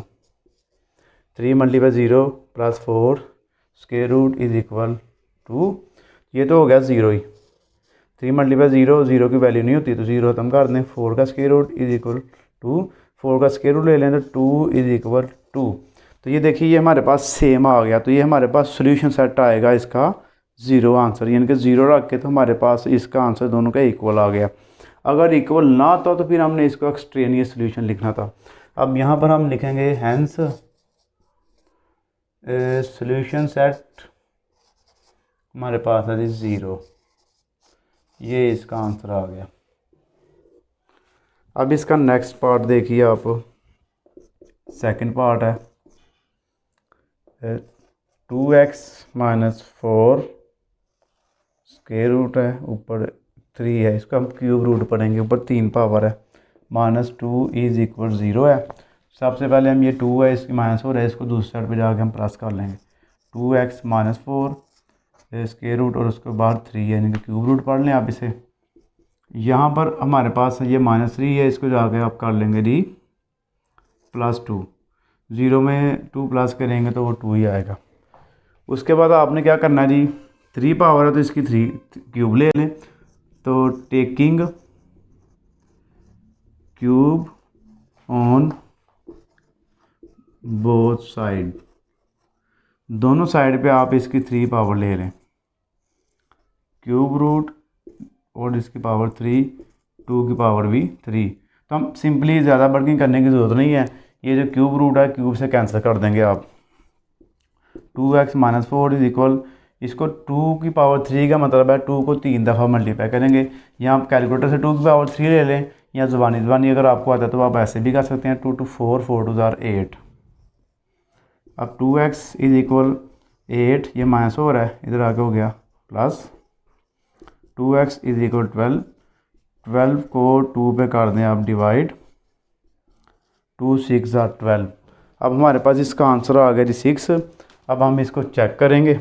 3 × 0 + 4 स्क्वायर रूट इज इक्वल 2, ये तो हो गया 0 ही। 3 × 0, 0 की वैल्यू नहीं होती तो 0 खत्म कर दें। 4 का स्क्वायर रूट इज इक्वल 2, 4 का स्क्वायर रूट ले लें तो 2 इज इक्वल 2। तो ये देखिए ये हमारे पास सेम आ गया। तो ये हमारे पास सोल्यूशन सेट आएगा इसका 0 आंसर, यानी कि 0 रख के तो हमारे पास इसका आंसर दोनों का इक्वल आ गया। अगर इक्वल ना था तो फिर हमने इसको एक्सट्रेनियस सोल्यूशन लिखना था। अब यहाँ पर हम लिखेंगे हैंस सोल्यूशन सेट हमारे पास है 0, ये इसका आंसर आ गया। अब इसका नेक्स्ट पार्ट देखिए आप, सेकंड पार्ट है 2x - 4 स्क्वायर रूट है, ऊपर 3 है, इसका हम क्यूब रूट पढ़ेंगे, ऊपर 3 पावर है, -2 इज इक्वल 0 है। सबसे पहले हम ये 2 है इसकी माइनस हो रहा है, इसको दूसरी साइड पे जाके हम प्लस कर लेंगे। 2x - 4 स्क्वायर रूट और उसके बाद 3 है, यानी कि क्यूब रूट पढ़ लें आप इसे। यहाँ पर हमारे पास ये -3 है, इसको जाके आप कर लेंगे जी +2। 0 में 2 प्लस करेंगे तो वो 2 ही आएगा। उसके बाद आपने क्या करना है जी, 3 पावर है तो इसकी 3 क्यूब ले लें। तो taking cube on both side, दोनों साइड पे आप इसकी 3 पावर ले लें, क्यूब रूट और इसकी पावर 3, 2 की पावर भी 3। तो हम सिंपली ज़्यादा वर्किंग करने की ज़रूरत नहीं है, ये जो क्यूब रूट है क्यूब से कैंसिल कर देंगे आप। 2x - 4 इज इक्वल, इसको 2 की पावर 3 का मतलब है 2 को 3 दफ़ा मल्टीप्लाई करेंगे, या आप कैलकुलेटर से 2 की पावर 3 ले लें, या ज़बानी अगर आपको आता है तो आप ऐसे भी कर सकते हैं। 2 to 4, 4 to 8। अब 2x इज इक्वल 8, ये माइनस हो रहा है, इधर आके हो गया प्लस 2x इज इक्वल 12, 12 को 2 पे कर दें आप डिवाइड, 2 6 12। अब हमारे पास इसका आंसर आ गया जी 6। अब हम इसको चेक करेंगे।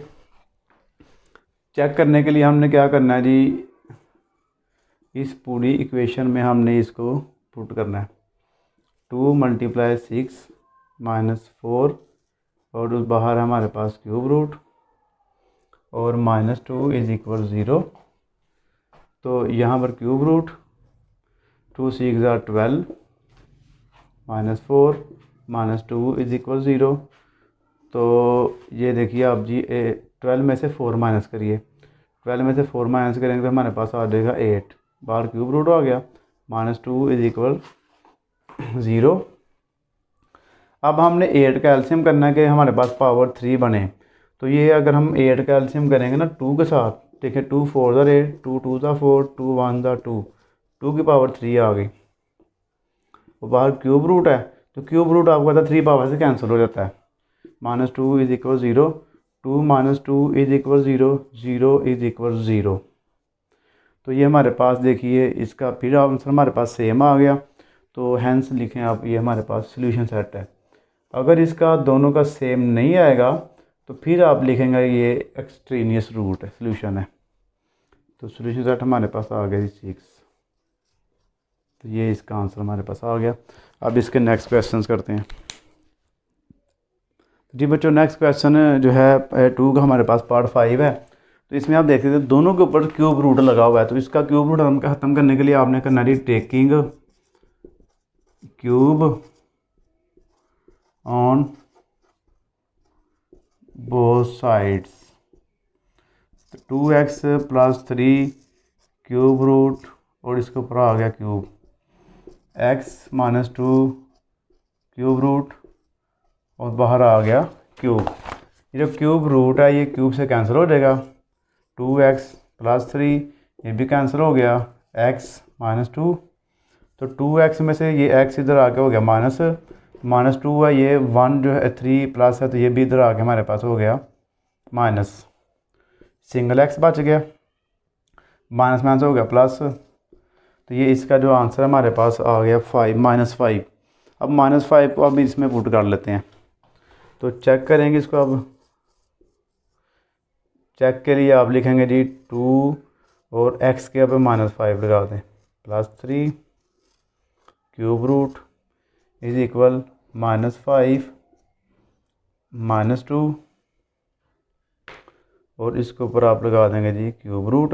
चेक करने के लिए हमने क्या करना है जी, इस पूरी इक्वेशन में हमने इसको पुट करना है। 2 × 6 - 4 और उस बाहर हमारे पास क्यूब रूट और -2 इज इक्वल 0। तो यहाँ पर क्यूब रूट 2 6 12 -4 -2 इज इक्वल 0। तो ये देखिए आप जी 12 में से 4 माइनस करिए, 12 में से 4 माइनस करेंगे तो हमारे पास आ जाएगा 8, बाहर क्यूब रूट आ गया, -2 इज इक्वल 0। अब हमने 8 का एलसीएम करना है कि हमारे पास पावर 3 बने। तो ये अगर हम 8 का एलसीएम करेंगे ना 2 के साथ, देखिए 2 4 ज़ा 8, 2 2 ज़ा 4, 2 1 ज़ा 2, 2 की पावर 3 आ गई। और बाहर क्यूब रूट है, तो क्यूब रूट आपको पता 3 पावर से कैंसिल हो जाता है। -2 is equal 0, 2 - 2 is equal 0, 0 is equal 0। तो ये हमारे पास देखिए इसका फिर आंसर हमारे पास सेम आ गया। तो हैंस लिखें आप, ये हमारे पास सोल्यूशन सेट है। अगर इसका दोनों का सेम नहीं आएगा तो फिर आप लिखेंगे ये एक्सट्रेनियस रूट है, सोल्यूशन है। तो सोल्यूशन सेट हमारे पास आ गया 6। तो ये इसका आंसर हमारे पास आ गया। अब इसके नेक्स्ट क्वेश्चंस करते हैं जी बच्चों। नेक्स्ट क्वेश्चन जो है 2 का हमारे पास पार्ट 5 है। तो इसमें आप देख सकते हैं दोनों के ऊपर क्यूब रूट लगा हुआ है। तो इसका क्यूब रूट हम ख़त्म करने के लिए आपने करना है taking cube on both sides, 2x + 3 cube root और इसके ऊपर आ गया क्यूब, x - 2 क्यूब रूट और बाहर आ गया क्यूब। ये जो क्यूब रूट है ये क्यूब से कैंसिल हो जाएगा, 2x + 3 ये भी कैंसिल हो गया, x - 2। तो 2x में से ये x इधर आके हो गया -2 है, ये 1 जो है 3 प्लस है तो ये भी इधर आके हमारे पास हो गया माइनस, सिंगल x बच गया, माइनस माइनस हो गया प्लस। तो ये इसका जो आंसर हमारे पास आ गया -5। अब -5 को अब इसमें पुट कर लेते हैं। तो चेक करेंगे इसको। अब चेक के लिए आप लिखेंगे जी 2 और x के अब -5 लगा दें, +3 क्यूब रूट इज इक्वल -5 -2 और इसके ऊपर आप लगा देंगे जी क्यूब रूट।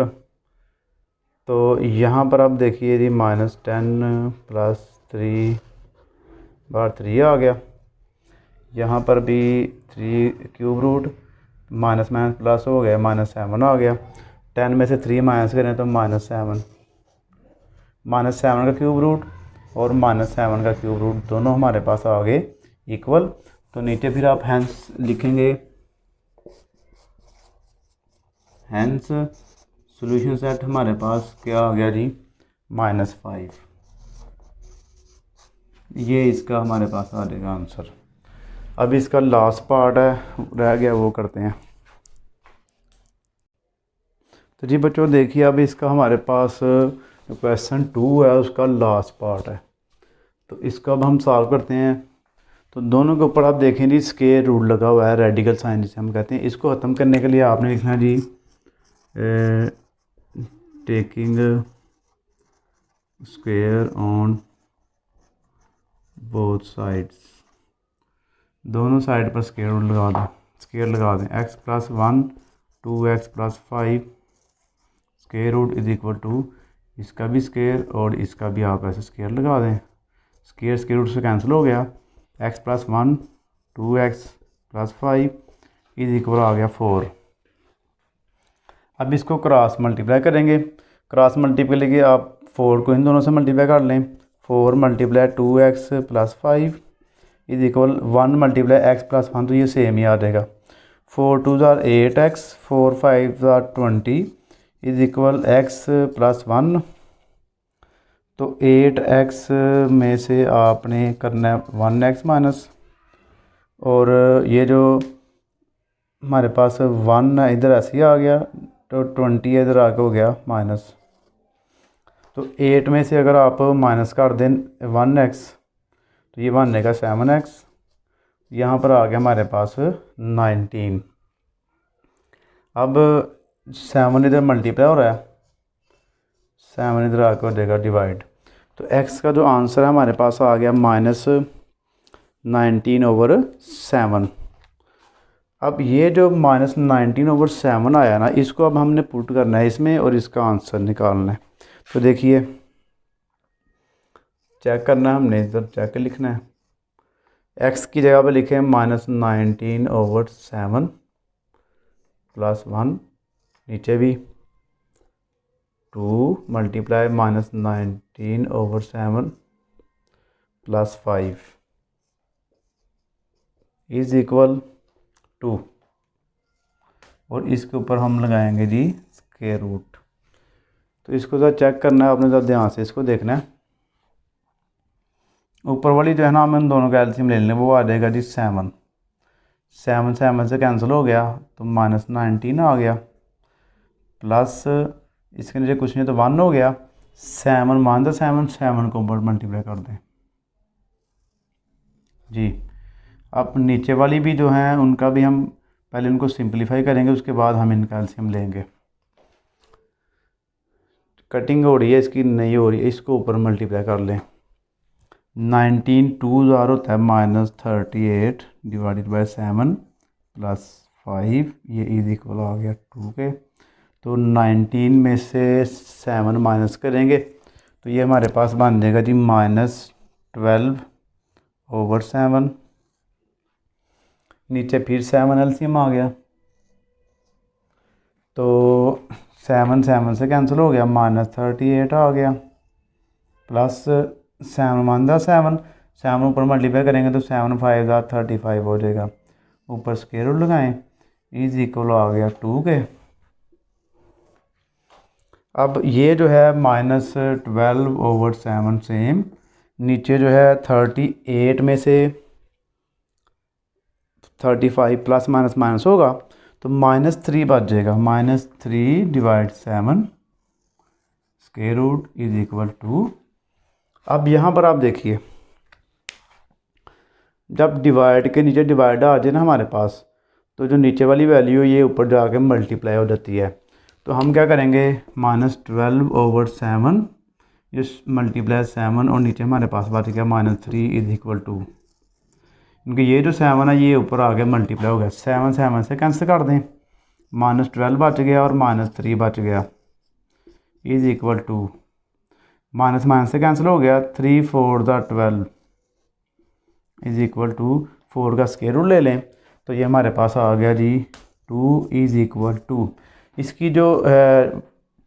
तो यहाँ पर आप देखिए जी -10 + 3 बार 3 आ गया, यहाँ पर भी 3 cube root, minus minus plus हो गया, -7 आ गया। 10 में से 3 माइनस करें तो -7, -7 का क्यूब रूट और -7 का क्यूब रूट दोनों हमारे पास आ गए इक्वल। तो नीचे फिर आप हैंस लिखेंगे, हैंस सॉल्यूशन सेट हमारे पास क्या आ गया जी -5। ये इसका हमारे पास आ जाएगा आंसर। अब इसका लास्ट पार्ट है रह गया वो करते हैं। तो जी बच्चों देखिए अब इसका हमारे पास क्वेश्चन 2 है उसका लास्ट पार्ट है। तो इसका अब हम सॉल्व करते हैं। तो दोनों के ऊपर आप देखें जी स्क्वायर रूट लगा हुआ है, रेडिकल साइन जिसे हम कहते हैं। इसको ख़त्म करने के लिए आपने लिखना जी taking square on both sides, दोनों साइड पर स्क्वायर रूट लगा दें। x + 1 2x + 5 square root is equal to इसका भी स्केयर और इसका भी आप ऐसे स्केयर लगा दें। स्केयर स्केयर रूट से कैंसिल हो गया। x + 1 2x + 5 इज इक्वल आ गया 4। अब इसको क्रॉस मल्टीप्लाई करेंगे। क्रॉस मल्टीप्लाई के लिए आप 4 को इन दोनों से मल्टीप्लाई कर लें। 4 × 2x + 5 इज इक्वल 1 × x + 1, तो ये सेम ही आ जाएगा। 4 2 = 8x, 4 5 = 20 इज इक्वल x + 1। तो 8x में से आपने करना है 1x माइनस, और ये जो हमारे पास 1 इधर ऐसे ही आ गया, तो 20 इधर आके हो गया माइनस। तो 8 में से अगर आप माइनस कर दें 1x, तो ये बनने का 7x। यहाँ पर आ गया हमारे पास 19। अब 7 इधर मल्टीप्लाई हो रहा है, 7 इधर आकर हो जाएगा डिवाइड। तो x का जो आंसर है हमारे पास आ गया -19/7। अब ये जो -19/7 आया ना, इसको अब हमने पुट करना है इसमें और इसका आंसर निकालना है। तो देखिए चेक करना है हमने, इधर चेक लिखना है। x की जगह पे लिखे -19/7 + 1, नीचे भी 2 × -19/7 + 5 इज इक्वल 2, और इसके ऊपर हम लगाएंगे जी स्क्वायर रूट। तो इसको ज़रा चेक करना है आपने, ज़रा ध्यान से इसको देखना है। ऊपर वाली जो है ना, हमें इन दोनों का एलसीएम ले लेंगे, वो आ जाएगा जी 7 7 से कैंसिल हो गया, तो -19 आ गया, प्लस इसके नीचे कुछ नहीं तो 1 हो गया। 7 मान 7 को ऊपर मल्टीप्लाई कर दें जी। अब नीचे वाली भी जो हैं उनका भी हम पहले उनको सिंपलीफाई करेंगे, उसके बाद हम इनका एलसीएम लेंगे। कटिंग हो रही है इसकी, नहीं हो रही है, इसको ऊपर मल्टीप्लाई कर लें। 19 2 जार होता है -38 / 7 + 5, ये इज इक्वल आ गया 2 के। तो 19 में से 7 माइनस करेंगे, तो ये हमारे पास बन जाएगा जी -12/7। नीचे फिर 7 एलसीएम आ गया, तो 7 से कैंसिल हो गया, -38 आ गया, प्लस 7 मान 7 ऊपर मल्टीप्लाई करेंगे तो 7 5 = 35 हो जाएगा। ऊपर स्क्वायर रूट लगाएं, इज इक्वल आ गया 2 के। अब ये जो है -12/7 सेम, नीचे जो है 38 में से 35 प्लस माइनस माइनस होगा, तो -3 बच जाएगा। -3/7 स्क्वायर रूट इज इक्वल 2। अब यहाँ पर आप देखिए, जब डिवाइड के नीचे डिवाइड आ जाए ना हमारे पास, तो जो नीचे वाली वैल्यू ये ऊपर जाके मल्टीप्लाई हो जाती है। तो हम क्या करेंगे, -12/7 इस मल्टीप्लाई 7, और नीचे हमारे पास बच गया -3 इज इक्वल 2। क्योंकि ये जो 7 है ये ऊपर आगे मल्टीप्लाई हो गया, 7 से कैंसिल कर दें, -12 बच गया और -3 बच गया इज इक्वल 2। माइनस से कैंसिल हो गया, 3 4 = 12 इज इक्वल टू 4 का स्क्वायर रूट ले लें, तो ये हमारे पास आ गया जी 2 इज इक्वल 2। इसकी जो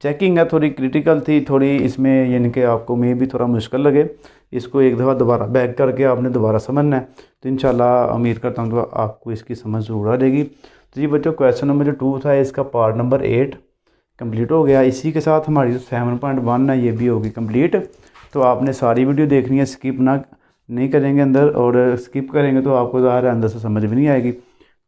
चेकिंग है थोड़ी क्रिटिकल थी, थोड़ी इसमें यानी कि आपको में भी थोड़ा मुश्किल लगे। इसको एक दफ़ा दोबारा बैक करके आपने दोबारा समझना है, तो इंशाल्लाह उम्मीद करता हूँ तो आपको इसकी समझ ज़रूर आ जाएगी। तो जी बच्चों, क्वेश्चन नंबर जो 2 था इसका पार्ट नंबर 8 कंप्लीट हो गया। इसी के साथ हमारी जो 7.1 है ये भी होगी कंप्लीट। तो आपने सारी वीडियो देखनी है, स्किप ना नहीं करेंगे अंदर, और स्किप करेंगे तो आपको ज़्यादा अंदर से समझ भी नहीं आएगी।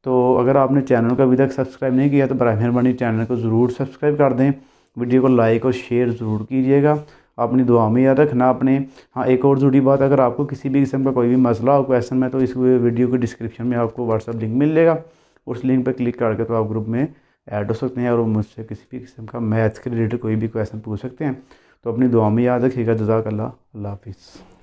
तो अगर आपने चैनल को अभी तक सब्सक्राइब नहीं किया तो बराए मेहरबानी चैनल को ज़रूर सब्सक्राइब कर दें, वीडियो को लाइक और शेयर ज़रूर कीजिएगा। अपनी दुआ में याद रखना अपने। हाँ, एक और ज़रूरी बात, अगर आपको किसी भी किस्म का कोई भी मसला हो क्वेश्चन में, तो इस वीडियो के डिस्क्रिप्शन में आपको व्हाट्सअप लिंक मिल जाएगा, उस लिंक पर क्लिक करके तो आप ग्रुप में ऐड हो सकते हैं और मुझसे किसी भी किस्म का मैथ्स के रिलेटेड कोई भी क्वेश्चन पूछ सकते हैं। तो अपनी दुआ में याद रखिएगा। जज़ाकल्लाह, अल्लाह हाफिज़।